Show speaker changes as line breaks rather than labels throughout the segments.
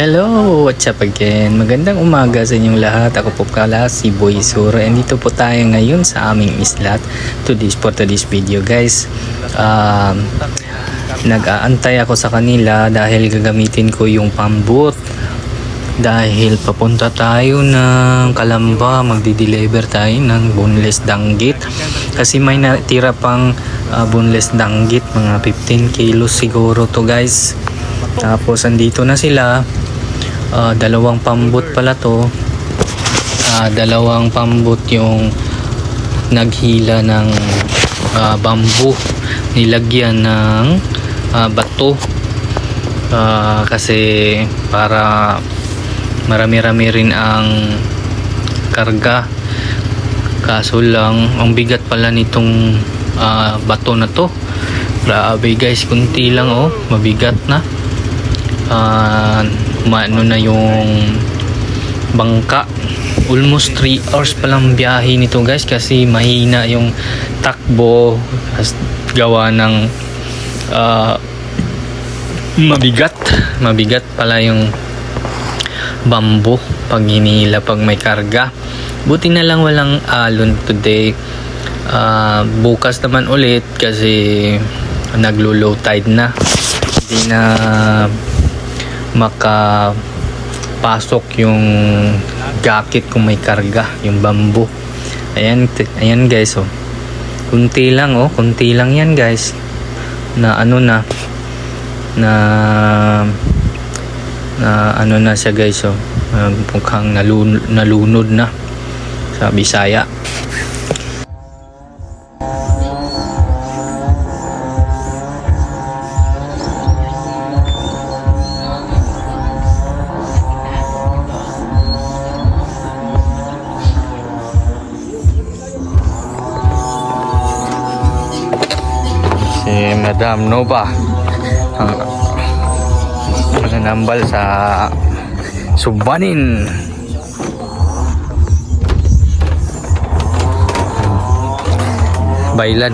Hello! What's up again? Magandang umaga sa inyong lahat. Ako po pala si Boy Sura and dito po tayo ngayon sa aming islat for today's video guys. Nag-aantay ako sa kanila dahil gagamitin ko yung pambot. Dahil papunta tayo ng Calamba, magdi-deliver tayo ng boneless danggit. Kasi may natira pang boneless danggit, mga 15 kilos siguro to guys. Tapos andito na sila. Dalawang pambot pala to. Dalawang pambot yung naghila ng bamboo, nilagyan ng bato, kasi para marami-rami rin ang karga. Kaso lang ang bigat pala nitong bato na to. Grabe guys, kunti lang mabigat na. Maano na yung bangka. Almost 3 hours palang biyahe nito guys, kasi mahina yung takbo gawa ng mabigat pala yung bamboo pag hinila pag may karga. Buti na lang walang alon today. Bukas naman ulit kasi naglo-low tide na, hindi na makapasok yung jacket kung may karga yung bamboo. Ayan guys, kunti lang yan guys, na ano na siya guys, mukhang nalunod na sa Bisaya. Si Madam Nova nanambal sa Subanin. Bailan.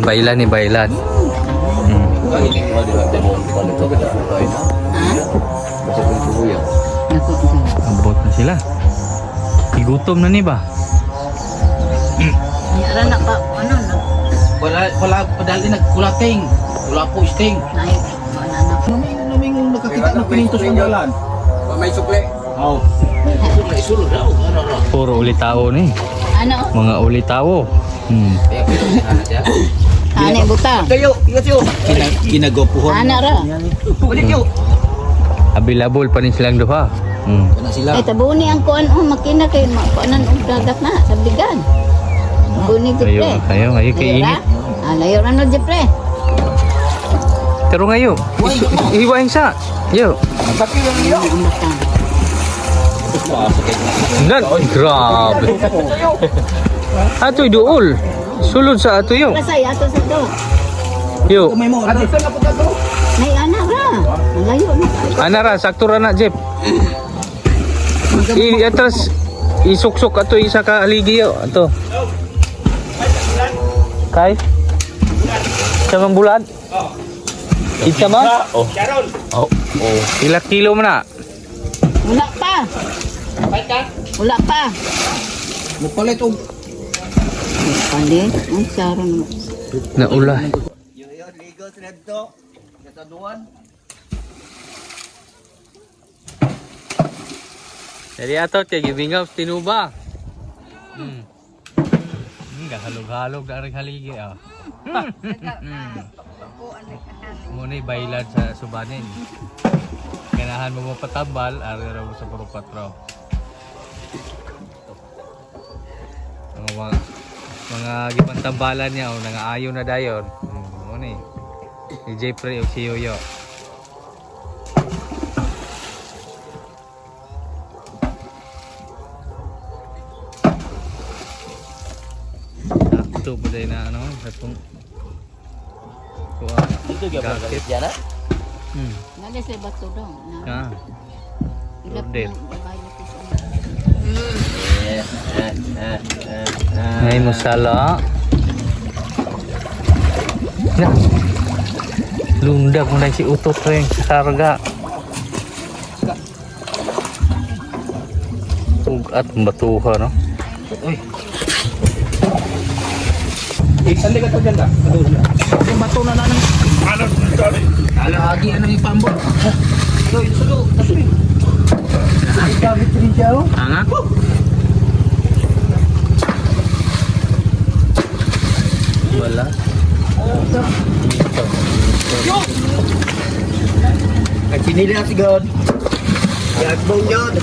Abot na sila. Igutom na ni ba?
Ara na pa ano na.
Wala padali nagkulating. Wala po sting.
Nay, anak.
Naming nakakita ng pinintos ng dalan. May sukle. Oo. Sukle isulod daw.
Puro ulitawo ni.
Ano?
Mga ulitawo.
Ane buta.
Kayo, kinagopuhon.
Ana ra.
Balik yo.
Available pa ni silang duha.
Kana sila.
Ay tabuni ang kuan makina kay makuanan og dagat na sa bigan. Buni jepre.
Ayo kay init.
Layo ra no jepre.
Pero ngayon, hiwain sa. Yo.
Bakit lang yo?
Nan, grabe. Atoy duol. Sulod sa ato yo.
Kasay ato sa to.
Yo.
May mo. Ano sa napod ato?
Nay ana ra. Layo na.
Anara, sakto ra na, Jeep. Atras, isuksok ato isa ka haligi yo. Ato. Kay? Sa mga bulan? Kita ba? Oh. Ilang kilo mo na?
Wala pa. Wala pa.
Mupalit og
Pande, ang saron mo.
Naula.
yo ligo sa dito. Kataduan.
Jadi ato kay gibingaw tinuba. Gahalog-halog na rin haligi Muna bailad sa Subanin. Ganahan mo patambal, araw mo sa puro patro. Mga gipantambalan niya nangaayo na dayon. Muna si Jeffrey o si Yoyo. Ito pa din na satong
Dito gyapon galit yan ha.
Nali sa bato daw.
Ilap
Order.
Ngay musala. Na. Lundag mo na si utot ko yung karga. at batuha, no?
Sandi ka to dyan ka? Yung bato na nanang. Alagi, ano yung pambol? Ito, yung sulo. Ay, gamit rin siya, oh.
Anga? Wala.
At sinili na si God. Yagbong yun.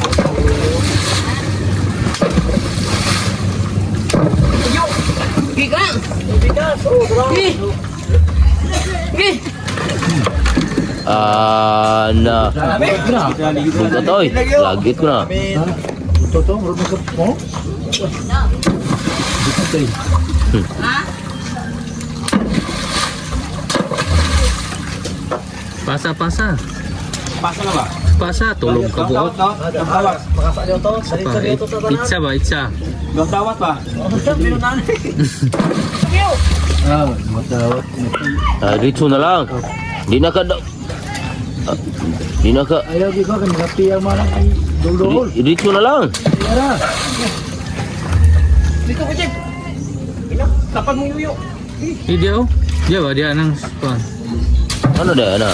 Bigas! Bigas! Oh, grabe!
Na. Buka toy. Lagit ko na.
Ito to, marunong ka po.
Pasa.
Pasa na ba?
Pasa, tulog ka buot.
Dawat. Makasaliw to.
Itsa ba, itsa?
Dawat ba?
Ritso na lang. Di na ka daw. Di na ka.
Ayaw di ba, kanina piyang manang ay dulol.
Ritso na lang.
Yara. Dito ko, Jim. Tapag mo yuyo.
Hindi oh. Diya ba, diya nang kuhan.
Ano dah na?